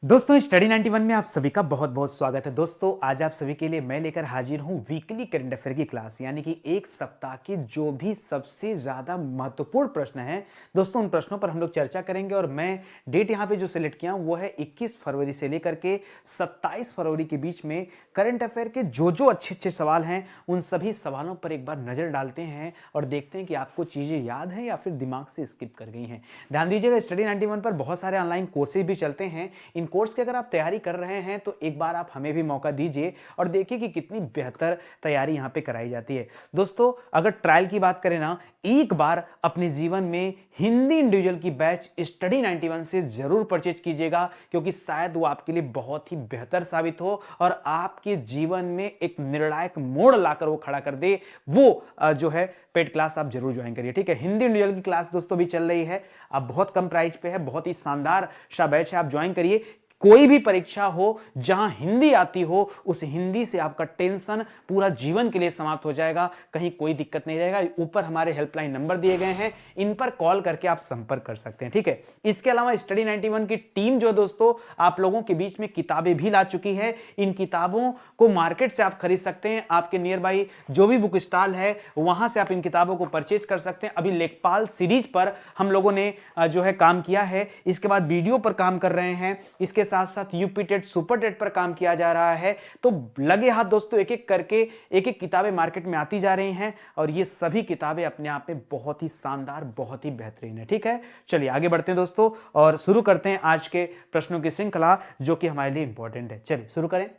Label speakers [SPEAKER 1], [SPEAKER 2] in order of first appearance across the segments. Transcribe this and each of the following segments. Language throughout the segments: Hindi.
[SPEAKER 1] दोस्तों स्टडी 91 में आप सभी का बहुत बहुत स्वागत है। दोस्तों आज आप सभी के लिए मैं लेकर हाजिर हूं वीकली करंट अफेयर की क्लास, यानी कि एक सप्ताह के जो भी सबसे ज्यादा महत्वपूर्ण प्रश्न हैं दोस्तों उन प्रश्नों पर हम लोग चर्चा करेंगे। और मैं डेट यहां पे जो सिलेक्ट किया हूं वो है 21 फरवरी से लेकर के 27 फरवरी के बीच में करंट अफेयर के जो अच्छे अच्छे सवाल हैं उन सभी सवालों पर एक बार नजर डालते हैं और देखते हैं कि आपको चीजें याद हैं या फिर दिमाग से स्किप कर गई हैं। ध्यान दीजिएगा, स्टडी 91 पर बहुत सारे ऑनलाइन कोर्सेज भी चलते हैं। इन कोर्स की अगर आप तैयारी कर रहे हैं तो एक बार आप हमें भी मौका दीजिए और देखिए कि कितनी बेहतर तैयारी यहां पे कराई जाती है। दोस्तों अगर ट्रायल की बात करें ना, एक बार अपने जीवन में हिंदी इंडिविजुअल की बैच स्टडी 91 से जरूर परचेज कीजिएगा, क्योंकि शायद वो आपके लिए बहुत ही बेहतर साबित हो और आपके जीवन में एक निर्णायक मोड़ लाकर वो खड़ा कर दे। वो जो है पेड क्लास आप जरूर ज्वाइन करिए। ठीक है, हिंदी इंडिविजुअल की क्लास दोस्तों भी चल रही है, अब बहुत कम प्राइस पे है, बहुत ही शानदार सा बैच है, आप ज्वाइन करिए। कोई भी परीक्षा हो जहां हिंदी आती हो, उस हिंदी से आपका टेंशन पूरा जीवन के लिए समाप्त हो जाएगा, कहीं कोई दिक्कत नहीं रहेगा। ऊपर हमारे हेल्पलाइन नंबर दिए गए हैं, इन पर कॉल करके आप संपर्क कर सकते हैं। ठीक है, इसके अलावा स्टडी 91 की टीम जो दोस्तों आप लोगों के बीच में किताबें भी ला चुकी है। इन किताबों को मार्केट से आप खरीद सकते हैं, आपके नियर बाई जो भी बुक स्टॉल है वहां से आप इन किताबों को परचेज कर सकते हैं। अभी लेखपाल सीरीज पर हम लोगों ने जो है काम किया है, इसके बाद वीडियो पर काम कर रहे हैं, इसके साथ साथ यूपी टेट सुपर टेट पर काम किया जा रहा है। तो लगे हाथ दोस्तों एक एक करके एक एक किताबें मार्केट में आती जा रही हैं और ये सभी किताबें अपने आप में बहुत ही शानदार, बहुत ही बेहतरीन है। ठीक है, चलिए आगे बढ़ते हैं दोस्तों और शुरू करते हैं आज के प्रश्नों की श्रृंखला जो कि हमारे लिए इंपॉर्टेंट है। चलिए शुरू करें।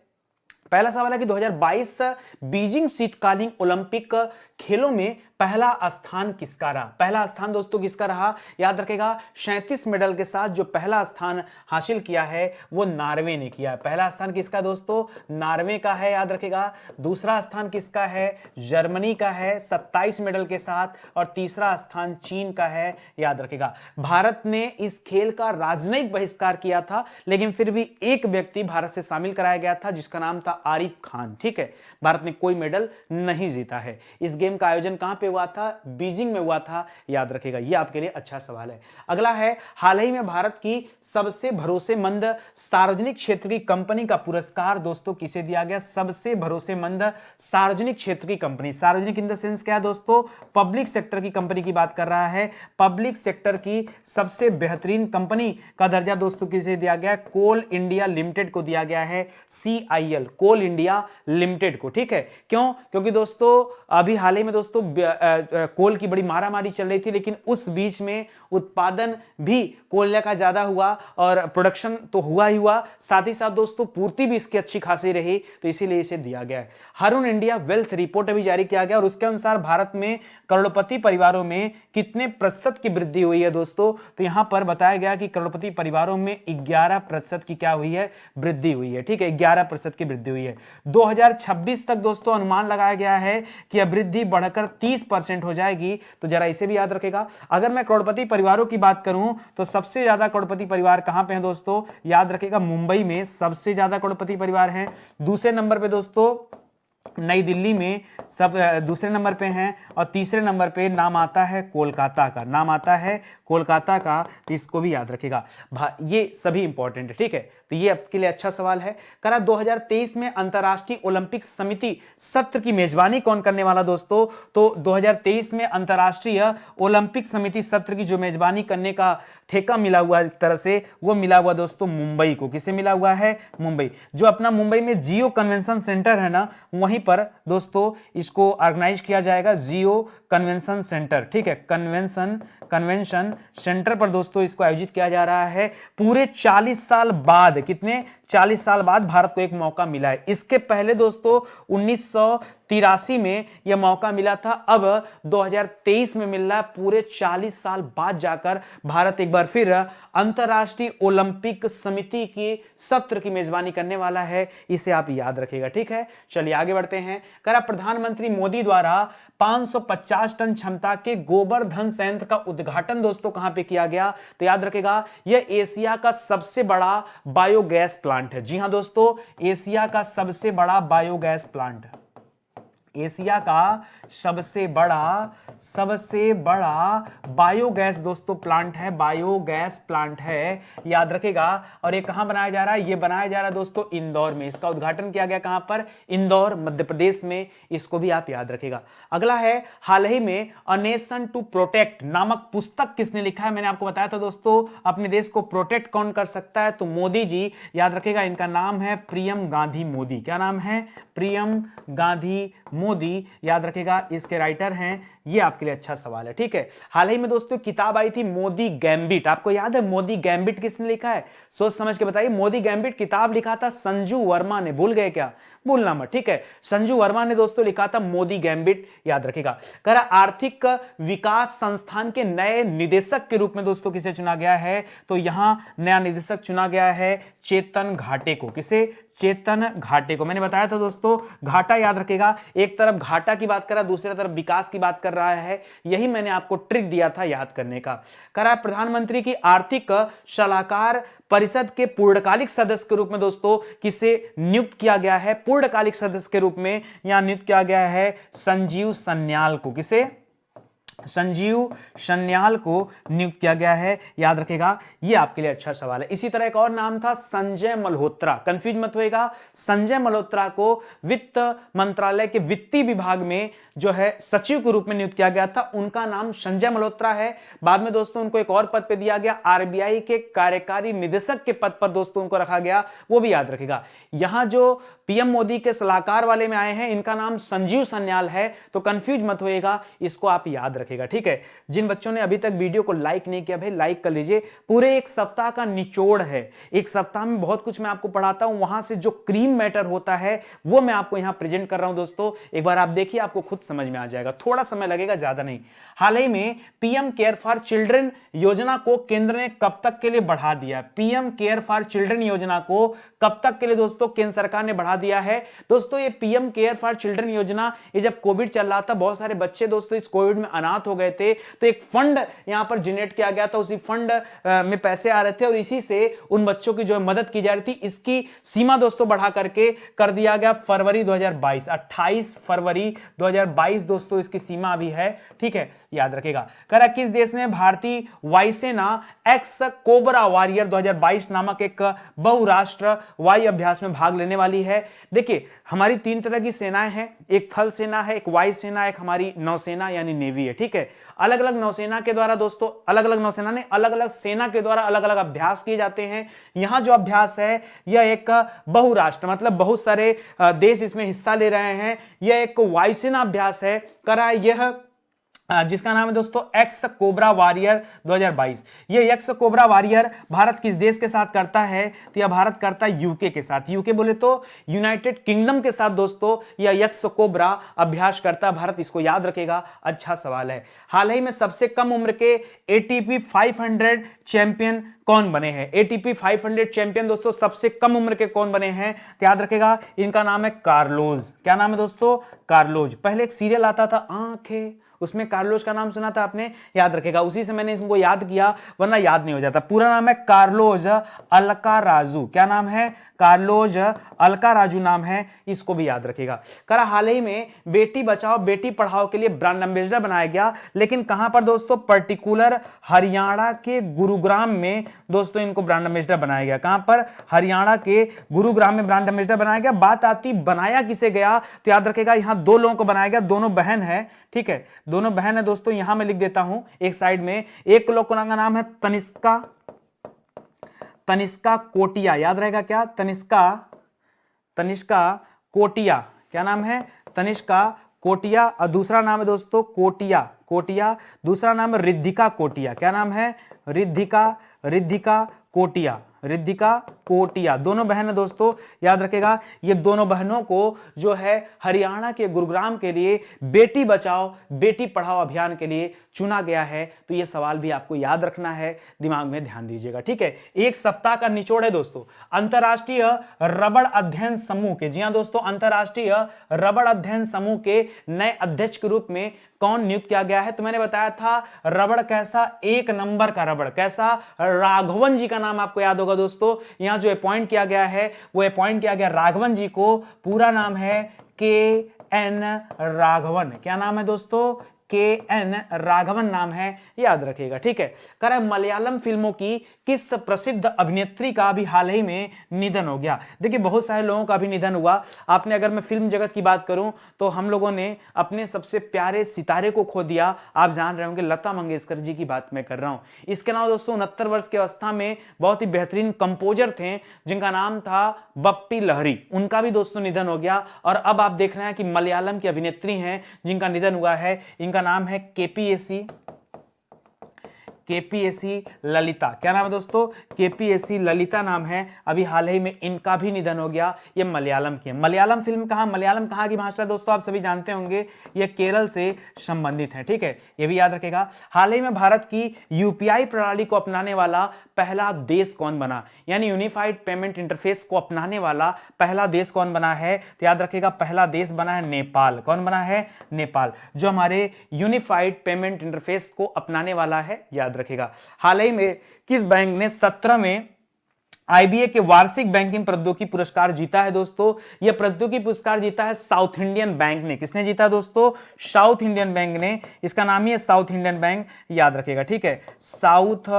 [SPEAKER 1] पहला सवाल है कि 2022 बीजिंग शीतकालीन ओलंपिक खेलों में पहला स्थान किसका रहा? पहला स्थान दोस्तों किसका रहा? याद रखेगा, 37 मेडल के साथ जो पहला स्थान हासिल किया है वो नॉर्वे ने किया। पहला स्थान किसका दोस्तों? नॉर्वे का है, याद रखेगा। दूसरा स्थान किसका है? जर्मनी का है 27 मेडल के साथ। और तीसरा स्थान चीन का है, याद रखेगा। भारत ने इस खेल का राजनयिक बहिष्कार किया था, लेकिन फिर भी एक व्यक्ति भारत से शामिल कराया गया था जिसका नाम था आरिफ खान। ठीक है, भारत ने कोई मेडल नहीं जीता है। इस गेम का आयोजन कहां पे हुआ था? बीजिंग में हुआ था, याद रखेगा। यह आपके लिए अच्छा सवाल है। अगला है, हाल ही में भारत की सबसे भरोसेमंद सार्वजनिक क्षेत्र की कंपनी का पुरस्कार दोस्तों किसे दिया गया? सबसे भरोसेमंद सार्वजनिक क्षेत्र की कंपनी, सार्वजनिक इन द सेंस क्या है दोस्तों? पब्लिक सेक्टर की कंपनी की बात कर रहा है। पब्लिक सेक्टर की सबसे बेहतरीन कंपनी का दर्जा दोस्तों किसे दिया गया? कोल इंडिया लिमिटेड को दिया गया है, CIL, कोल इंडिया लिमिटेड को। ठीक है, क्यों? क्योंकि दोस्तों अभी हाल ही में दोस्तों कोल की बड़ी मारामारी चल रही थी, लेकिन उस बीच में उत्पादन भी कोयले का ज्यादा हुआ और प्रोडक्शन तो हुआ ही हुआ, साथ ही साथ दोस्तों पूर्ति भी इसकी अच्छी खासी रही, तो इसीलिए इसे दिया गया है। हरुण इंडिया वेल्थ रिपोर्ट अभी जारी किया गया और उसके अनुसार भारत में करोड़पति परिवारों में कितने प्रतिशत की वृद्धि हुई है दोस्तों? तो यहां पर बताया गया कि करोड़पति परिवारों में 11% की क्या हुई है? वृद्धि हुई है। ठीक है, 11% की वृद्धि हुई है। 2026 तक दोस्तों अनुमान लगाया गया है कि अब वृद्धि बढ़कर 30% हो जाएगी। तो जरा इसे भी याद रखेगा। अगर मैं करोड़पति परिवारों की बात करूं तो सबसे ज्यादा करोड़पति परिवार कहां पे हैं दोस्तों? याद रखेगा, मुंबई में सबसे ज्यादा करोड़पति परिवार हैं। दूसरे नंबर पे दोस्तों नई दिल्ली में सब दूसरे नंबर पे हैं और तीसरे नंबर पे नाम आता है कोलकाता का, नाम आता है कोलकाता का, तो इसको भी याद रखेगा। ये सभी इंपॉर्टेंट है। ठीक है, तो ये आपके लिए अच्छा सवाल है। करा 2023 में अंतरराष्ट्रीय ओलंपिक समिति सत्र की मेजबानी कौन करने वाला दोस्तों? तो 2023 में अंतरराष्ट्रीय ओलंपिक समिति सत्र की जो मेजबानी करने का ठेका मिला हुआ एक तरह से, वो मिला हुआ दोस्तों मुंबई को। किसे मिला हुआ है? मुंबई। जो अपना मुंबई में जियो कन्वेंशन सेंटर है ना, वहीं पर दोस्तों इसको ऑर्गेनाइज किया जाएगा, जियो कन्वेंशन सेंटर। ठीक है, कन्वेंशन सेंटर पर दोस्तों इसको आयोजित किया जा रहा है। पूरे 40 साल बाद, कितने? 40 साल बाद भारत को एक मौका मिला है। इसके पहले दोस्तों 1983 में यह मौका मिला था, अब 2023 में मिल रहा है। पूरे 40 साल बाद जाकर भारत एक बार फिर अंतरराष्ट्रीय ओलंपिक समिति की सत्र की मेजबानी करने वाला है, इसे आप याद रखिएगा। ठीक है, चलिए आगे बढ़ते हैं। करा प्रधानमंत्री मोदी द्वारा 550 टन क्षमता के गोवर्धन संयंत्र का उद्घाटन दोस्तों कहां पे किया गया? तो याद रखेगा, यह एशिया का सबसे बड़ा बायोगैस प्लांट है। जी हां दोस्तों, एशिया का सबसे बड़ा बायोगैस प्लांट है। एशिया का सबसे बड़ा बायोगैस दोस्तों प्लांट है, बायोगैस प्लांट है, याद रखेगा। और ये कहां बनाया जा रहा है? ये बनाया जा रहा है दोस्तों इंदौर में। इसका उद्घाटन किया गया कहां पर? इंदौर, मध्य प्रदेश में। इसको भी आप याद रखेगा। अगला है, हाल ही में अ नेशन टू प्रोटेक्ट नामक पुस्तक किसने लिखा है? मैंने आपको बताया था दोस्तों, अपने देश को प्रोटेक्ट कौन कर सकता है? तो मोदी जी, याद रखेगा। इनका नाम है प्रियम गांधी मोदी। क्या नाम है? प्रियम गांधी मोदी, याद रखेगा। इसके राइटर हैं, ये आपके लिए अच्छा सवाल है, ठीक है। हाल ही में दोस्तों किताब आई थी मोदी गैम्बिट, आपको याद है मोदी गैम्बिट किसने लिखा है? सोच समझ के बताइए। मोदी गैम्बिट किताब लिखा था संजू वर्मा ने, भूल गए क्या? भूलना मत, ठीक है। संजू वर्मा ने दोस्तों लिखा था मोदी गैम्बिट, याद रखेगा। कह रहा आर्थिक विकास संस्थान के नए निदेशक के रूप में दोस्तों किसे चुना गया है? तो यहां नया निदेशक चुना गया है चेतन घाटे को। किसे? चेतन घाटे को। मैंने बताया था दोस्तों, घाटा याद रखेगा, एक तरफ घाटा की बात कर रहा है, दूसरी तरफ विकास की बात कर रहा है। यही मैंने आपको ट्रिक दिया था याद करने का। कह रहा है प्रधानमंत्री की आर्थिक सलाहकार परिषद के पूर्णकालिक सदस्य के रूप में दोस्तों किसे नियुक्त किया गया है? पूर्णकालिक सदस्य के रूप में यहां नियुक्त किया गया है संजीव सन्याल को। किसे? संजीव सन्याल को नियुक्त किया गया है, याद रखेगा। यह आपके लिए अच्छा सवाल है। इसी तरह एक और नाम था संजय मल्होत्रा, कंफ्यूज मत होएगा। संजय मल्होत्रा को वित्त मंत्रालय के वित्तीय विभाग में जो है सचिव के रूप में नियुक्त किया गया था। उनका नाम संजय मल्होत्रा है। बाद में दोस्तों उनको एक और पद पे दिया गया, आरबीआई के कार्यकारी निदेशक के पद पर दोस्तों उनको रखा गया, वो भी याद रखेगा। यहां जो पीएम मोदी के सलाहकार वाले में आए हैं, इनका नाम संजीव सन्याल है, तो कंफ्यूज मत होएगा, इसको आप याद रखेगा, ठीक है। जिन बच्चों ने अभी तक वीडियो को लाइक नहीं किया भाई लाइक कर लीजिए। पूरे एक सप्ताह का निचोड़ है, एक सप्ताह में बहुत कुछ मैं आपको पढ़ाता हूं, वहां से जो क्रीम मैटर होता है वो मैं आपको यहां प्रेजेंट कर रहा हूं दोस्तों। एक बार आप देखिए, आपको खुद समझ में आ जाएगा, थोड़ा समय लगेगा, ज्यादा नहीं। हाल ही में पीएम केयर फॉर चिल्ड्रन योजना को केंद्र ने कब तक के लिए बढ़ा दिया? पीएम केयर फॉर चिल्ड्रन योजना को कब तक के लिए दोस्तों केंद्र सरकार ने बढ़ा दिया है? दोस्तों ये पीएम केयर फॉर चिल्ड्रन योजना, ये जब कोविड चल रहा था, बहुत सारे बच्चे दोस्तों इस कोविड में अनाथ हो गए थे, तो एक फंड यहां पर जनरेट किया गया था। उसी फंड में पैसे आ रहे थे और इसी से उन बच्चों की जो मदद की जा रही थी। इसकी सीमा दोस्तों बढ़ा करके कर दिया गया फरवरी 2022, 28 फरवरी 2022 दोस्तों इसकी सीमा अभी है, ठीक है, याद रखेगा। करा किस देश ने भारतीय वायुसेना एक्स कोबरा वॉरियर 2022 नामक एक बहुराष्ट्र वायु अभ्यास में भाग लेने वाली है? देखिए हमारी तीन तरह की सेनाएं हैं, एक थल सेना है, एक वायु सेना, एक हमारी नौसेना यानी नेवी है, ठीक है। अलग अलग नौसेना के द्वारा दोस्तों, अलग अलग नौसेना ने अलग अलग सेना के द्वारा अलग अलग अभ्यास किए जाते हैं। यहां जो अभ्यास है यह एक बहुराष्ट्र मतलब बहुत सारे देश इसमें हिस्सा ले रहे हैं। यह एक वायुसेना अभ्यास है, करा यह जिसका नाम है दोस्तों एक्स कोबरा वॉरियर 2022। ये एक्स कोबरा वॉरियर भारत किस देश के साथ करता है? तो यह भारत करता है यूके के साथ। यूके बोले तो यूनाइटेड किंगडम के साथ दोस्तों यह एक्स कोबरा अभ्यास करता है भारत, इसको याद रखेगा, अच्छा सवाल है। हाल ही में सबसे कम उम्र के एटीपी 500 चैंपियन कौन बने हैं? एटीपी 500 चैंपियन दोस्तों सबसे कम उम्र के कौन बने हैं? तो याद रखेगा, इनका नाम है कार्लोज। क्या नाम है दोस्तों? कार्लोज। पहले एक सीरियल आता था आंखें, उसमें कार्लोज का नाम सुना था आपने, याद रखेगा, उसी से मैंने इसको याद किया, वरना याद नहीं हो जाता। पूरा नाम है कार्लोज अल्काराजू। क्या नाम है? कार्लोज अल्काराजू नाम है, इसको भी याद रखेगा। करा हाल ही में बेटी बचाओ बेटी पढ़ाओ के लिए ब्रांड एम्बेसडर बनाया गया, लेकिन कहां पर दोस्तों? पर्टिकुलर हरियाणा के गुरुग्राम में दोस्तों इनको ब्रांड एम्बेसडर बनाया गया। कहां पर? हरियाणा के गुरुग्राम में ब्रांड एम्बेसडर बनाया गया। बात आती बनाया किसे गया, तो याद रखेगा यहां दो लोगों को बनाया गया, दोनों बहन है, ठीक है, दोनों बहन है दोस्तों। यहां मैं लिख देता हूं एक साइड में, एक लोग का नाम है तनिष्का कोटिया, याद रहेगा क्या? तनिष्का कोटिया। क्या नाम है? तनिष्का कोटिया। और दूसरा नाम है दोस्तों कोटिया। दूसरा नाम है रिद्धिका कोटिया। क्या नाम है? रिद्धिका कोटिया। दोनों बहन है दोस्तों, याद रखेगा। ये दोनों बहनों को जो है हरियाणा के गुरुग्राम के लिए बेटी बचाओ बेटी पढ़ाओ अभियान के लिए चुना गया है। तो ये सवाल भी आपको याद रखना है, दिमाग में ध्यान दीजिएगा, ठीक है। एक सप्ताह का निचोड़ है दोस्तों अंतरराष्ट्रीय रबड़ अध्ययन समूह के, जी हां दोस्तों, अंतरराष्ट्रीय रबड़ अध्ययन समूह के नए अध्यक्ष के रूप में कौन नियुक्त किया गया है? तो मैंने बताया था रबड़ कैसा, एक नंबर का रबड़ कैसा, राघवन जी का नाम आपको याद होगा दोस्तों। यहां जो अपॉइंट किया गया है वो अपॉइंट किया गया राघवन जी को। पूरा नाम है के एन राघवन। क्या नाम है दोस्तों? के एन राघवन नाम है, याद रखिएगा। ठीक है, कह रहा है मलयालम फिल्मों की किस प्रसिद्ध अभिनेत्री का अभी हाल ही में निधन हो गया। देखिए बहुत सारे लोगों का भी निधन हुआ। आपने, अगर मैं फिल्म जगत की बात करूं तो हम लोगों ने अपने सबसे प्यारे सितारे को खो दिया। आप जान रहे होंगे, लता मंगेशकर जी की बात मैं कर रहा हूं। इसके अलावा दोस्तों 69 वर्ष की अवस्था में बहुत ही बेहतरीन कंपोजर थे जिनका नाम था बप्पी लहरी, उनका भी दोस्तों निधन हो गया। और अब आप देख रहे हैं कि मलयालम की अभिनेत्री हैं जिनका निधन हुआ है, इनका नाम है केपीएसी ललिता। क्या नाम है दोस्तों? केपीएसी ललिता नाम है। अभी हाल ही में इनका भी निधन हो गया। ये मलयालम की है। मलयालम फिल्म कहाँ, मलयालम कहाँ की भाषा दोस्तों? आप सभी जानते होंगे, ये केरल से संबंधित है। ठीक है, ये भी याद रखेगा। हाल ही में भारत की यूपीआई प्रणाली को अपनाने वाला पहला देश कौन बना? यानी यूनिफाइड पेमेंट इंटरफेस को अपनाने वाला पहला देश कौन बना है? तो याद रखेगा, पहला देश बना है नेपाल। कौन बना है? नेपाल, जो हमारे यूनिफाइड पेमेंट इंटरफेस को अपनाने वाला है, याद रखेगा। हाल ही में किस बैंक ने 17वें आईबीए के वार्षिक बैंकिंग प्रौद्योगिकी पुरस्कार जीता है दोस्तों? यह प्रौद्योगिकी पुरस्कार जीता है साउथ इंडियन बैंक ने। किसने जीता दोस्तों? साउथ इंडियन बैंक ने। इसका नाम ही है साउथ इंडियन बैंक, याद रखेगा। ठीक है, साउथ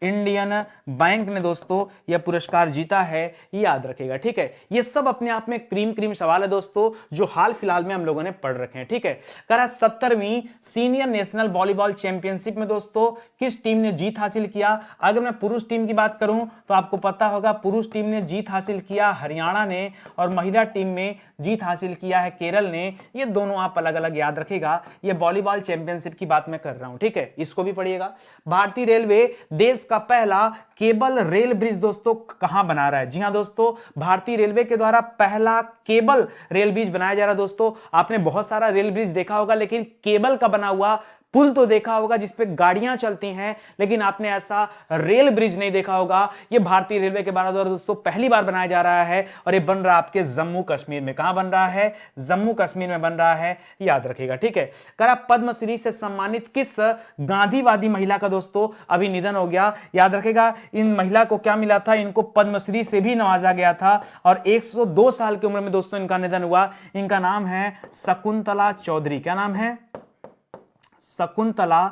[SPEAKER 1] इंडियन बैंक ने दोस्तों यह पुरस्कार जीता है, याद रखेगा। ठीक है, ये सब अपने आप में क्रीम सवाल है दोस्तों, जो हाल फिलहाल में हम लोगों ने पढ़ रखे हैं। ठीक है, कह रहा 70वीं सीनियर नेशनल वॉलीबॉल चैंपियनशिप में दोस्तों किस टीम ने जीत हासिल किया? अगर मैं पुरुष टीम की बात करूं तो आपको पता होगा, पुरुष टीम ने जीत हासिल किया हरियाणा ने, और महिला टीम में जीत हासिल किया है केरल ने। ये दोनों आप अलग अलग याद रखेगा। ये वॉलीबॉल चैंपियनशिप की बात मैं कर रहा हूं। ठीक है, इसको भी पढ़िएगा। भारतीय रेलवे देश का पहला केबल रेल ब्रिज दोस्तों कहां बना रहा है? जी हां दोस्तों, भारतीय रेलवे के द्वारा पहला केबल रेल ब्रिज बनाया जा रहा है। दोस्तों आपने बहुत सारा रेल ब्रिज देखा होगा, लेकिन केबल का बना हुआ पुल तो देखा होगा जिसपे गाड़ियां चलती हैं, लेकिन आपने ऐसा रेल ब्रिज नहीं देखा होगा। यह भारतीय रेलवे के द्वारा दोस्तों पहली बार बनाया जा रहा है, और यह बन रहा है आपके जम्मू कश्मीर में। कहां बन रहा है? जम्मू कश्मीर में बन रहा है, याद रखिएगा। ठीक है, कह रहा पद्मश्री से सम्मानित किस गांधीवादी महिला का दोस्तों अभी निधन हो गया? याद रखेगा, इन महिला को क्या मिला था? इनको पद्मश्री से भी नवाजा गया था, और 102 साल की उम्र में दोस्तों इनका निधन हुआ। इनका नाम है शकुंतला चौधरी। क्या नाम है? शकुंतला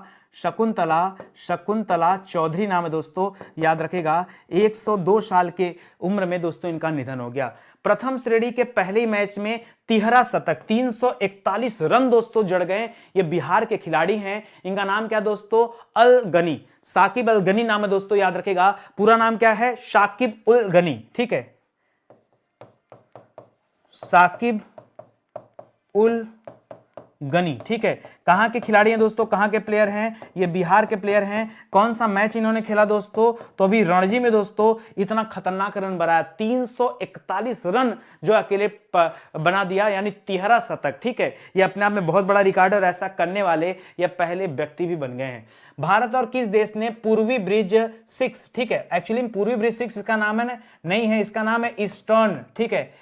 [SPEAKER 1] चौधरी नाम है दोस्तों, याद रखेगा। 102 साल के उम्र में दोस्तों इनका निधन हो गया। प्रथम श्रेणी के पहले मैच में तिहरा शतक 341 रन दोस्तों जड़ गए। ये बिहार के खिलाड़ी हैं। इनका नाम क्या दोस्तों? अल गनी, साकिब अल गनी नाम है दोस्तों, याद रखेगा। पूरा नाम क्या है? शाकिब उल गनी। ठीक है, साकिब उल गनी। ठीक है, कहां के खिलाड़ी हैं दोस्तों? कहां के प्लेयर हैं? ये बिहार के प्लेयर हैं। कौन सा मैच इन्होंने खेला दोस्तों? तो अभी रणजी में दोस्तों इतना खतरनाक रन बनाया, 341 रन जो अकेले बना दिया, यानी तिहरा शतक। ठीक है, ये अपने आप में बहुत बड़ा रिकॉर्ड है, और ऐसा करने वाले ये पहले व्यक्ति भी बन गए हैं। भारत और किस देश ने पूर्वी ब्रिज 6, ठीक है, एक्चुअली पूर्वी ब्रिज 6 इसका नाम है ना, नहीं है, इसका नाम है ईस्टर्न। ठीक है,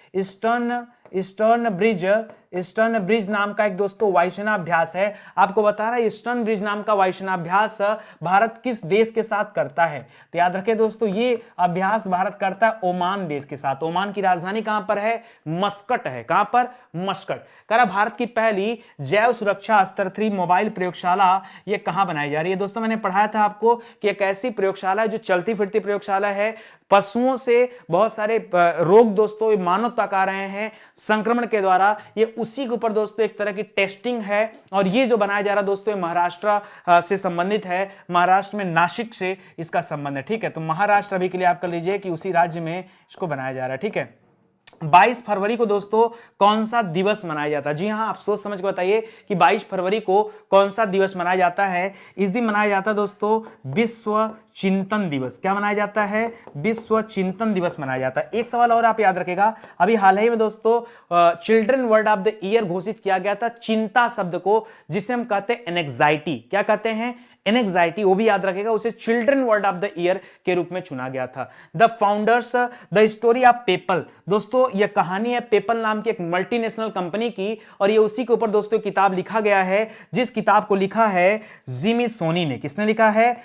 [SPEAKER 1] ईस्टर्न ब्रिज नाम का एक दोस्तों वायुसेनाभ्यास है। आपको बता रहा है ईस्टर्न ब्रिज नाम का वायुसेनाभ्यास भारत किस देश के साथ करता है? तो याद रखें दोस्तों, ये अभ्यास भारत करता है ओमान देश के साथ। ओमान की राजधानी कहां पर है? मस्कट है। कहां पर? मस्कट। कह भारत की पहली जैव सुरक्षा स्तर 3 मोबाइल प्रयोगशाला ये कहां बनाई जा रही है? दोस्तों मैंने पढ़ाया था आपको कि एक ऐसी प्रयोगशाला है जो चलती फिरती प्रयोगशाला है। पशुओं से बहुत सारे रोग दोस्तों मानव तक आ रहे हैं संक्रमण के द्वारा। ये उसी के ऊपर दोस्तों एक तरह की टेस्टिंग है, और ये जो बनाया जा रहा है दोस्तों महाराष्ट्र से संबंधित है। महाराष्ट्र में नासिक से इसका संबंध है। ठीक है, तो महाराष्ट्र अभी के लिए आप कर लीजिए कि उसी राज्य में इसको बनाया जा रहा है। ठीक है, 22 फरवरी को दोस्तों कौन सा दिवस मनाया जाता है? जी हां, आप सोच समझ के बताइए कि 22 फरवरी को कौन सा दिवस मनाया जाता है? इस दिन मनाया जाता है दोस्तों विश्व चिंतन दिवस। क्या मनाया जाता है? विश्व चिंतन दिवस मनाया जाता है। एक सवाल और आप याद रखेगा, अभी हाल ही में दोस्तों children word of the year घोषित किया गया था चिंता शब्द को, जिसे हम कहते हैं एंजाइटी। क्या कहते हैं? एंजाइटी, वो भी याद रखेगा, उसे children word of the year के रूप में चुना गया था। The founders, the story of PayPal, दोस्तों यह कहानी है पेपल नाम की एक मल्टीनेशनल कंपनी की, और ये उसी के ऊपर दोस्तों किताब लिखा गया है, जिस किताब को लिखा है जिमी सोनी ने। किसने लिखा है?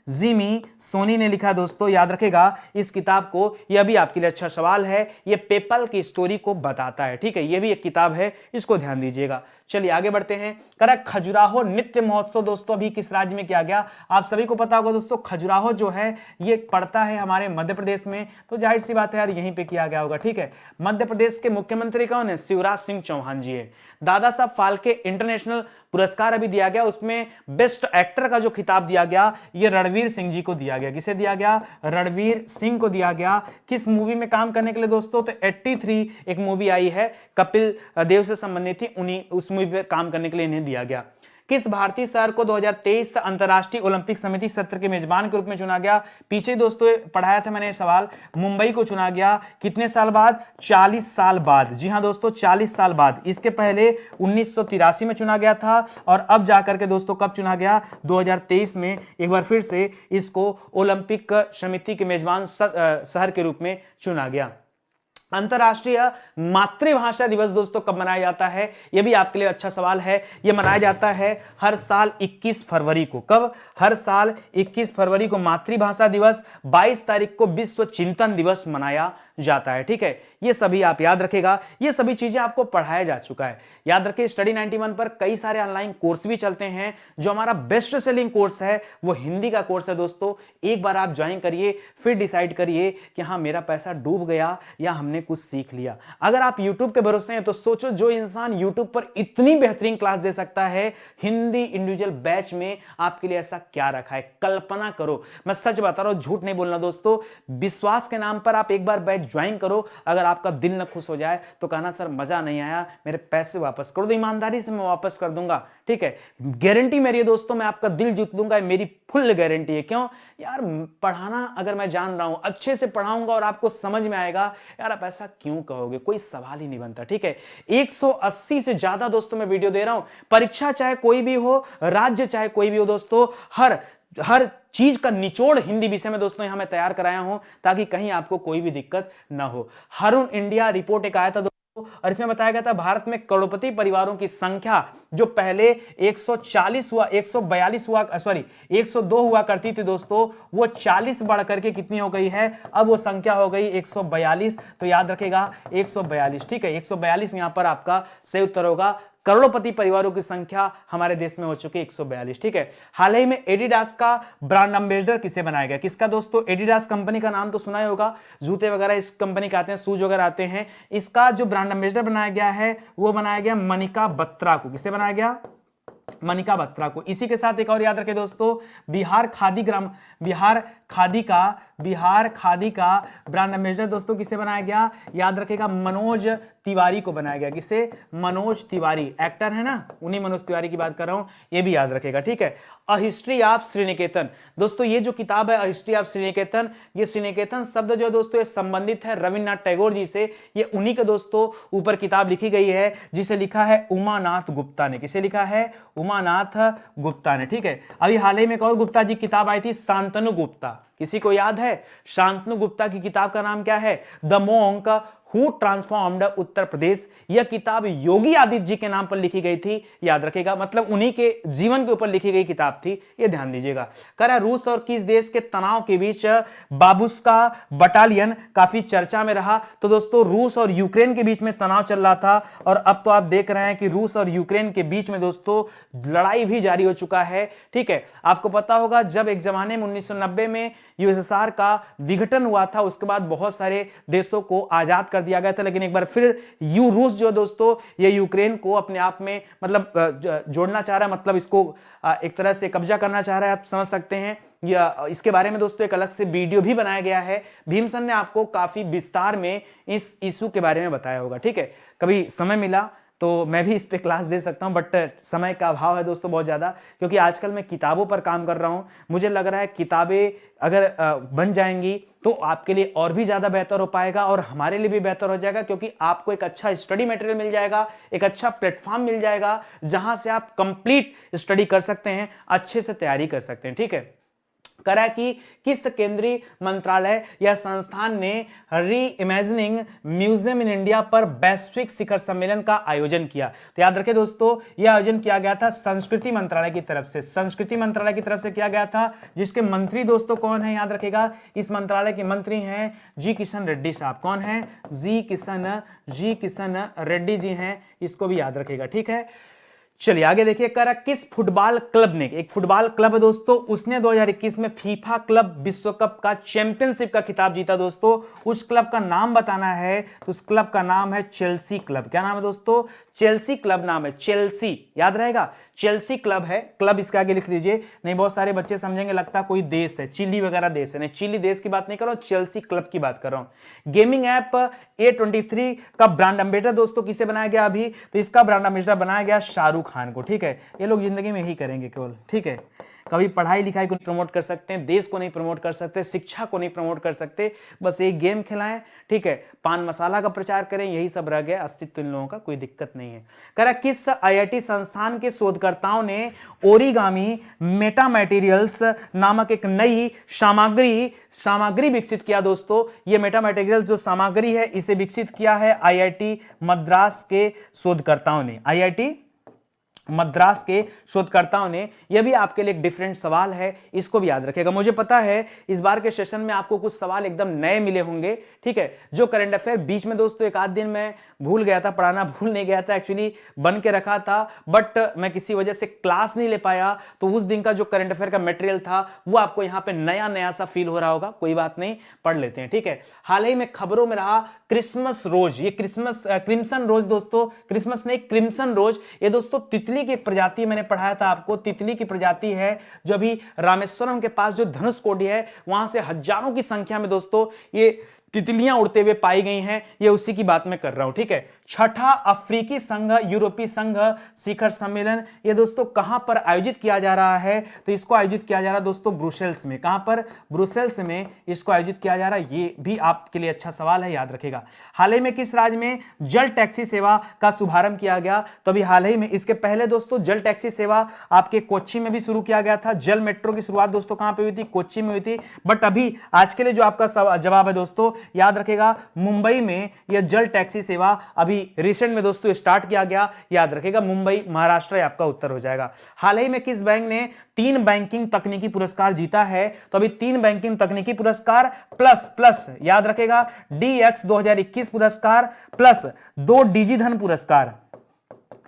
[SPEAKER 1] जिमी सोनी ने लिखा दोस्तों, याद रखेगा इस किताब को। यह भी आपके लिए अच्छा सवाल है, यह पेपल की स्टोरी को बताता है, ठीक है, यह भी एक किताब है, इसको ध्यान दीजिएगा। चलिए आगे बढ़ते हैं। करा खजुराहो नृत्य महोत्सव दोस्तों अभी किस राज्य में किया गया? आप सभी को पता होगा दोस्तों, खजुराहो जो है ये पड़ता है हमारे मध्य प्रदेश में, तो जाहिर सी बात है यार यहीं पे किया गया होगा, ठीक है। मध्य प्रदेश के मुख्यमंत्री कौन है? शिवराज सिंह चौहान जी है। दादा साहब फाल्के इंटरनेशनल पुरस्कार अभी दिया गया, उसमें बेस्ट एक्टर का जो खिताब दिया गया ये रणवीर सिंह जी को दिया गया। किसे दिया गया? रणवीर सिंह को दिया गया। किस मूवी में काम करने के लिए दोस्तों? तो 83 एक मूवी आई है, कपिल देव से संबंधित थी, उन्हीं उस मूवी पे काम करने के लिए इन्हें दिया गया। किस भारतीय शहर को 2023 अंतरराष्ट्रीय ओलंपिक समिति सत्र के मेजबान के रूप में चुना गया? पीछे दोस्तों पढ़ाया था मैंने सवाल, मुंबई को चुना गया। कितने साल बाद? 40 साल बाद। जी हां दोस्तों 40 साल बाद। इसके पहले 1983 में चुना गया था, और अब जाकर के दोस्तों कब चुना गया? 2023 में एक बार फिर से इसको ओलंपिक समिति के मेजबान शहर के रूप में चुना गया। अंतरराष्ट्रीय मातृभाषा दिवस दोस्तों कब मनाया जाता है? यह भी आपके लिए अच्छा सवाल है। यह मनाया जाता है हर साल 21 फरवरी को। कब? हर साल 21 फरवरी को मातृभाषा दिवस। 22 तारीख को विश्व चिंतन दिवस मनाया जाता है, ठीक है। ये सभी आप याद रखेगा, ये सभी चीजें आपको पढ़ाया जा चुका है। याद रखिए स्टडी 91 पर कई सारे ऑनलाइन कोर्स भी चलते हैं। जो हमारा बेस्ट सेलिंग कोर्स है वो हिंदी का कोर्स है दोस्तों। एक बार आप ज्वाइन करिए, फिर डिसाइड करिए कि हाँ मेरा पैसा डूब गया या हमने कुछ सीख लिया। अगर आप YouTube के भरोसे हैं तो सोचो, जो इंसान YouTube पर इतनी बेहतरीन क्लास दे सकता है, हिंदी इंडिविजुअल बैच में आपके लिए ऐसा क्या रखा है? कल्पना करो, मैं सच बता रहा हूं, झूठ नहीं बोलना दोस्तों। विश्वास के नाम पर आप एक बार बैच ज्वाइन करो, अगर आपका दिल न खुश हो जाए तो कहना सर मजा नहीं आया, मेरे पैसे वापस कर दो। ईमानदारी से मैं वापस कर दूंगा, ठीक है। गारंटी मेरी है दोस्तों, मैं आपका दिल जीत दूंगा, मेरी फुल गारंटी है। क्यों यार? पढ़ाना अगर मैं जान रहा हूं, अच्छे से पढ़ाऊंगा और आपको समझ में आएगा, यार आप ऐसा क्यों कहोगे? कोई सवाल ही नहीं बनता, ठीक है। 180 से ज्यादा दोस्तों मैं वीडियो दे रहा हूं। परीक्षा चाहे कोई भी हो, राज्य चाहे कोई भी हो दोस्तों, हर चीज का निचोड़ हिंदी विषय में दोस्तों यहां मैं तैयार कराया हूं, ताकि कहीं आपको कोई भी दिक्कत ना हो। हरून इंडिया रिपोर्ट एक आया था और इसमें बताया गया था भारत में करोड़पति परिवारों की संख्या जो पहले 102 हुआ करती थी दोस्तों, वो 40 बढ़ करके कितनी हो गई है? अब वो संख्या हो गई 142। तो याद रखेगा 142, ठीक है। 142 यहां पर आपका सही उत्तर होगा। करोड़पति परिवारों की संख्या हमारे देश में हो चुकी है 142, ठीक है। हाल ही में एडिडास का ब्रांड एम्बेसडर किसे बनाया गया? किसका दोस्तों? एडिडास कंपनी का नाम तो सुना ही होगा, जूते वगैरह इस कंपनी के आते हैं, शूज वगैरह आते हैं। इसका जो ब्रांड एम्बेसडर बनाया गया है वो बनाया गया मनिका बत्रा को। किसे बनाया गया? मनिका बत्रा को। इसी के साथ एक और याद रखें दोस्तों, बिहार खादी का ब्रांड एम्बेसडर दोस्तों किसे बनाया गया? याद रखेगा मनोज तिवारी को बनाया गया। किसे? मनोज तिवारी, एक्टर है ना, उन्हीं मनोज तिवारी की बात कर रहा हूं, ये भी याद रखेगा, ठीक है। अ हिस्ट्री ऑफ श्रीनिकेतन दोस्तों, ये जो किताब है अ हिस्ट्री ऑफ श्रीनिकेतन, ये श्रीनिकेतन शब्द जो है दोस्तों ये संबंधित है रविन्द्रनाथ टैगोर जी से। ये उन्हीं के दोस्तों ऊपर किताब लिखी गई है, जिसे लिखा है उमानाथ गुप्ता ने। किसे लिखा है? उमानाथ गुप्ता ने, ठीक है। अभी हाल ही में एक और गुप्ता जी किताब आई थी, शांतनु गुप्ता। किसी को याद है? शांतनु गुप्ता की किताब का नाम क्या है? The monk who transformed Uttar Pradesh. यह किताब योगी आदित्य जी के नाम पर लिखी गई थी, याद रखेगा, मतलब उन्हीं के जीवन के ऊपर लिखी गई किताब थी, यह ध्यान दीजिएगा। करा रूस और किस देश के तनाव के बीच बाबुस्का बटालियन काफी चर्चा में रहा? तो दोस्तों रूस और यूक्रेन के बीच में तनाव चल रहा था, और अब तो आप देख रहे हैं कि रूस और यूक्रेन के बीच में दोस्तों लड़ाई भी जारी हो चुका है, ठीक है। आपको पता होगा जब एक जमाने में 1990 में यूएसएसआर का विघटन हुआ था, उसके बाद बहुत सारे देशों को आजाद कर दिया गया था, लेकिन एक बार फिर रूस जो दोस्तों ये यूक्रेन को अपने आप में मतलब जोड़ना चाह रहा है, मतलब इसको एक तरह से कब्जा करना चाह रहा है, आप समझ सकते हैं। या इसके बारे में दोस्तों एक अलग से वीडियो भी बनाया गया है, भीम सर ने आपको काफी विस्तार में इस इशू के बारे में बताया होगा, ठीक है। कभी समय मिला तो मैं भी इस पे क्लास दे सकता हूं, बट समय का अभाव है दोस्तों बहुत ज़्यादा, क्योंकि आजकल मैं किताबों पर काम कर रहा हूं। मुझे लग रहा है किताबें अगर बन जाएंगी तो आपके लिए और भी ज़्यादा बेहतर हो पाएगा और हमारे लिए भी बेहतर हो जाएगा, क्योंकि आपको एक अच्छा स्टडी मटेरियल मिल जाएगा, एक अच्छा प्लेटफॉर्म मिल जाएगा जहां से आप कंप्लीट स्टडी कर सकते हैं, अच्छे से तैयारी कर सकते हैं। ठीक है, करा कि किस केंद्रीय मंत्रालय या संस्थान ने री इमेजिनिंग म्यूजियम इन इंडिया पर वैश्विक शिखर सम्मेलन का आयोजन किया? तो याद रखें दोस्तों, यह आयोजन किया गया था संस्कृति मंत्रालय की तरफ से, संस्कृति मंत्रालय की तरफ से किया गया था, जिसके मंत्री दोस्तों कौन है याद रखेगा, इस मंत्रालय के मंत्री हैं जी किशन रेड्डी साहब। कौन है? जी किशन रेड्डी जी हैं, इसको भी याद रखेगा। ठीक है, चलिए आगे देखिए, करा किस फुटबॉल क्लब ने, एक फुटबॉल क्लब है दोस्तों, उसने 2021 में फीफा क्लब विश्व कप का चैंपियनशिप का खिताब जीता दोस्तों। उस क्लब का नाम बताना है, तो उस क्लब का नाम है चेल्सी क्लब। क्या नाम है दोस्तों? चेल्सी क्लब नाम है, चेल्सी, याद रहेगा, चेल्सी क्लब है। क्लब इसके आगे लिख लीजिए, नहीं बहुत सारे बच्चे समझेंगे लगता कोई देश है, चिली वगैरह देश है, नहीं चिली देश की बात नहीं कर रहा हूं, चेल्सी क्लब की बात कर रहा हूं। गेमिंग ऐप A23 का ब्रांड एम्बेसडर दोस्तों किसे बनाया गया अभी? तो इसका ब्रांड एम्बेसडर बनाया गया शाहरुख खान को। ठीक है, ये लोग जिंदगी में यही करेंगे केवल। ठीक है, कभी पढ़ाई लिखाई को नहीं प्रमोट कर सकते हैं, देश को नहीं प्रमोट कर सकते, शिक्षा को नहीं प्रमोट कर सकते, बस एक गेम खिलाएं, ठीक है, पान मसाला का प्रचार करें, यही सब रह गया अस्तित्व इन लोगों का, कोई दिक्कत नहीं है। करा किस IIT संस्थान के शोधकर्ताओं ने ओरिगामी मेटा मटेरियल्स नामक एक नई सामग्री विकसित किया दोस्तों? ये मेटा मटेरियल जो सामग्री है इसे विकसित किया है IIT मद्रास के शोधकर्ताओं ने, IIT मद्रास के शोधकर्ताओं ने। यह भी आपके लिए एक डिफरेंट सवाल है, इसको भी याद रखिएगा। मुझे पता है इस बार के सेशन में आपको कुछ सवाल एकदम नए मिले होंगे। ठीक है, जो करंट अफेयर बीच में दोस्तों एक आध दिन मैं भूल गया था पढ़ाना, भूल नहीं गया था, एक्चुअली बन के रखा था, बट मैं किसी वजह से क्लास नहीं ले पाया, तो उस दिन का जो करंट अफेयर का मटेरियल था वो आपको यहाँ पे नया नया सा फील हो रहा होगा, कोई बात नहीं, पढ़ लेते हैं। ठीक है, हाल ही में खबरों में रहा क्रिसमस रोज, ये क्रिम्सन रोज दोस्तों, क्रिसमस नहीं क्रिम्सन रोज, ये दोस्तों तितली की प्रजाति, मैंने पढ़ाया था आपको, तितली की प्रजाति है जो अभी रामेश्वरम के पास जो धनुषकोडी है वहां से हजारों की संख्या में दोस्तों ये तितलियां उड़ते हुए पाई गई हैं, ये उसी की बात मैं कर रहा हूं। ठीक है, छठा अफ्रीकी संघ यूरोपीय संघ शिखर सम्मेलन, ये दोस्तों कहां पर आयोजित किया जा रहा है? तो इसको आयोजित किया जा रहा है दोस्तों ब्रुसेल्स में। कहां पर? ब्रुसेल्स में इसको आयोजित किया जा रहा है। ये भी आपके लिए अच्छा सवाल है, याद रखेगा। हाल ही में किस राज्य में जल टैक्सी सेवा का शुभारंभ किया गया? तो अभी हाल ही में, इसके पहले दोस्तों जल टैक्सी सेवा आपके कोच्चि में भी शुरू किया गया था। जल मेट्रो की शुरुआत दोस्तों कहां पर हुई थी? कोच्चि में हुई थी। बट अभी आज के लिए जो आपका जवाब है दोस्तों, याद रखेगा, मुंबई में यह जल टैक्सी सेवा अभी रिसेंट में दोस्तों स्टार्ट किया गया, याद रखेगा, मुंबई महाराष्ट्र आपका उत्तर हो जाएगा। हाल ही में किस बैंक ने 3 बैंकिंग तकनीकी पुरस्कार जीता है? तो अभी 3 बैंकिंग तकनीकी पुरस्कार प्लस याद रखेगा DX 2021 पुरस्कार प्लस 2 डिजिधन पुरस्कार,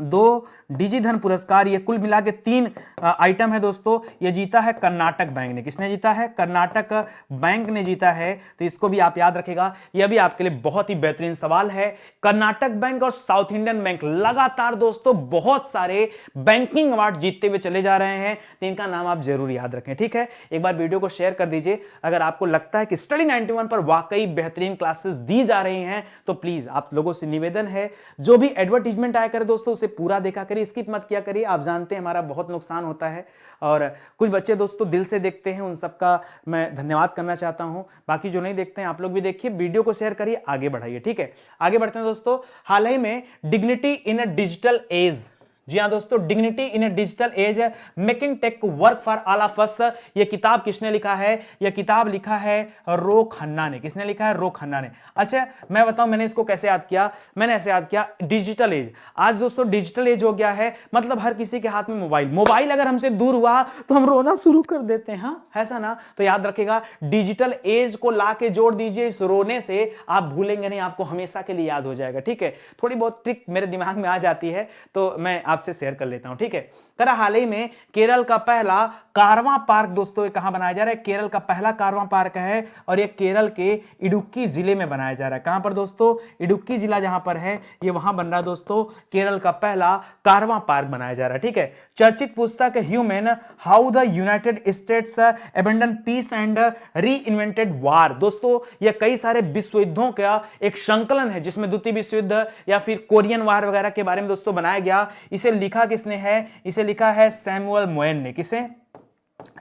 [SPEAKER 1] 2 डिजिधन पुरस्कार, ये कुल मिला के 3 आइटम है दोस्तों। ये जीता है कर्नाटक बैंक ने। किसने जीता है? कर्नाटक बैंक ने जीता है, तो इसको भी आप याद रखेगा। यह भी आपके लिए बहुत ही बेहतरीन सवाल है। कर्नाटक बैंक और साउथ इंडियन बैंक लगातार दोस्तों बहुत सारे बैंकिंग अवार्ड जीतते हुए चले जा रहे हैं, तो इनका नाम आप जरूर याद रखें। ठीक है, एक बार वीडियो को शेयर कर दीजिए। अगर आपको लगता है कि स्टडी 91 पर वाकई बेहतरीन क्लासेस दी जा रही हैं तो प्लीज आप लोगों से निवेदन है, जो भी एडवर्टीजमेंट आया करे दोस्तों उसे पूरा देखा करिए, स्किप मत किया करिए। आप जानते हैं हमारा बहुत नुकसान होता है, और कुछ बच्चे दोस्तों दिल से देखते हैं, उन सबका मैं धन्यवाद करना चाहता हूं। बाकी जो नहीं देखते हैं आप लोग भी देखिए, वीडियो को शेयर करिए, आगे बढ़ाइए। ठीक है, आगे बढ़ते हैं दोस्तों। हाल ही में dignity in a digital age, जी हाँ दोस्तों, dignity in a digital age making tech work for all of us, ये किताब किसने लिखा है? यह किताब लिखा है रो खन्ना ने। किसने लिखा है? रो खन्ना ने। अच्छा मैं बताऊं मैंने इसको कैसे याद किया? मैंने ऐसे याद किया, डिजिटल एज, आज दोस्तों डिजिटल एज हो गया है, मतलब हर किसी के हाथ में मोबाइल अगर हमसे दूर हुआ तो हम रोना शुरू कर देते हैं, हाँ ऐसा ना? तो याद रखेगा, डिजिटल एज को ला के जोड़ दीजिए इस रोने से, आप भूलेंगे नहीं, आपको हमेशा के लिए याद हो जाएगा। ठीक है, थोड़ी बहुत ट्रिक मेरे दिमाग में आ जाती है तो मैं आपसे शेयर कर लेता हूं, ठीक है। करा हाल ही में केरल का पहला कारवां पार्क दोस्तों कहां बनाया जा रहा है, केरल का पहला कारवां पार्क है और ये केरल के इडुक्की जिले में बनाया जा रहा है। कहां पर दोस्तों, इडुक्की जिला जहां पर है ये वहां बन रहा है दोस्तों, केरल का पहला कारवां पार्क बनाया जा रहा है, ठीक है। चर्चित पुस्तक humane how the United States abandon peace and reinvented war, दोस्तों यह कई सारे विश्व युद्धों का एक संकलन है जिसमें द्वितीय विश्व युद्ध या फिर कोरियन वार वगैरह के बारे में दोस्तों बनाया गया। इसे लिखा किसने है, इसे लिखा है सैमुअल मोएन ने। किसे,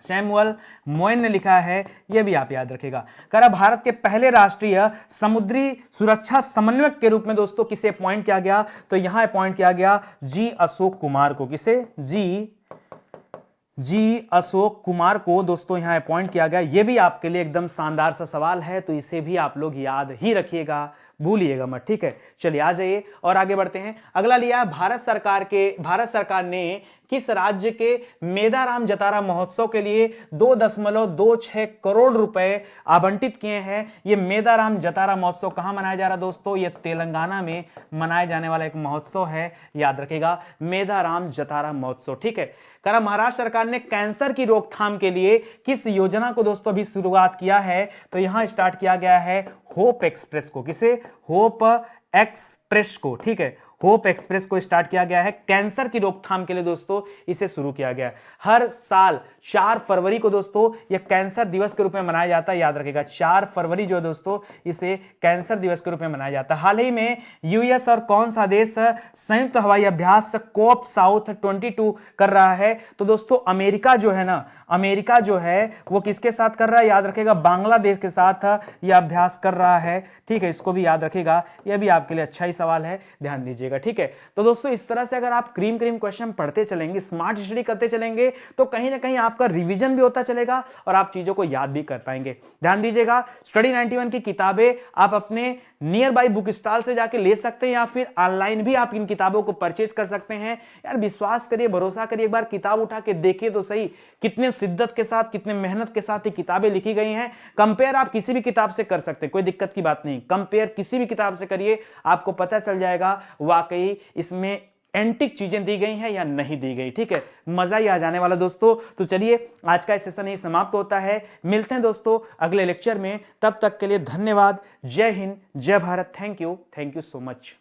[SPEAKER 1] सैमुअल मोएन ने लिखा है, यह भी आप याद रखेगा। करा भारत के पहले राष्ट्रीय समुद्री सुरक्षा समन्वयक के रूप में दोस्तों किसे अपॉइंट किया गया, तो यहां अपॉइंट किया गया जी अशोक कुमार को। किसे, जी अशोक कुमार को दोस्तों यहां अपॉइंट किया गया। यह भी आपके लिए एकदम शानदार सा सवाल है, तो इसे भी आप लोग याद ही रखिएगा, भूलिएगा मत, ठीक है। चलिए आ जाइए और आगे बढ़ते हैं। अगला लिया है भारत सरकार ने किस राज्य के मेदाराम जतारा महोत्सव के लिए 2.26 करोड़ रुपए आवंटित किए हैं। यह मेदाराम जतारा महोत्सव कहां मनाया जा रहा है दोस्तों, यह तेलंगाना में मनाया जाने वाला एक महोत्सव है, याद रखिएगा, मेदाराम जतारा महोत्सव, ठीक है। करा महाराष्ट्र सरकार ने कैंसर की रोकथाम के लिए किस योजना को दोस्तों अभी शुरुआत किया है, तो यहां स्टार्ट किया गया है होप एक्सप्रेस को। किसे, होप एक्सप्रेस को, ठीक है, होप एक्सप्रेस को स्टार्ट किया गया है कैंसर की रोकथाम के लिए दोस्तों, इसे शुरू किया गया है। हर साल 4 फरवरी को दोस्तों यह कैंसर दिवस के रूप में मनाया जाता है, याद रखिएगा 4 फरवरी जो है दोस्तों इसे कैंसर दिवस के रूप में मनाया जाता है। हाल ही में यूएस और कौन सा देश संयुक्त हवाई अभ्यास कोप साउथ 22 कर रहा है, तो दोस्तों अमेरिका जो है ना, अमेरिका जो है वो किसके साथ कर रहा है, याद रखिएगा बांग्लादेश के साथ यह अभ्यास कर रहा है, ठीक है, इसको भी याद रखिएगा, यह भी आपके लिए अच्छा ही सवाल है, ध्यान दीजिएगा, ठीक है। तो दोस्तों इस तरह से अगर आप क्रीम क्वेश्चन पढ़ते चलेंगे, स्मार्ट स्टडी करते चलेंगे, तो कहीं ना कहीं आपका रिवीजन भी होता चलेगा और आप चीजों को याद भी कर पाएंगे। ध्यान दीजिएगा, स्टडी 91 की किताबें आप अपने नियर बाई बुक स्टॉल से जाके ले सकते हैं या फिर ऑनलाइन भी आप इन किताबों को परचेज कर सकते हैं। यार विश्वास करिए, भरोसा करिए, एक बार किताब उठा के देखिए तो सही, कितने शिद्दत के साथ, कितने मेहनत के साथ ये किताबें लिखी गई हैं। कंपेयर आप किसी भी किताब से कर सकते हैं, कोई दिक्कत की बात नहीं, कंपेयर किसी भी किताब से करिए, आपको पता चल जाएगा वाकई इसमें एंटिक चीजें दी गई हैं या नहीं दी गई, ठीक है, मजा ही आ जाने वाला दोस्तों। तो चलिए आज का सेशन ही समाप्त होता है, मिलते हैं दोस्तों अगले लेक्चर में, तब तक के लिए धन्यवाद, जय हिंद, जय Bharat, thank you so much.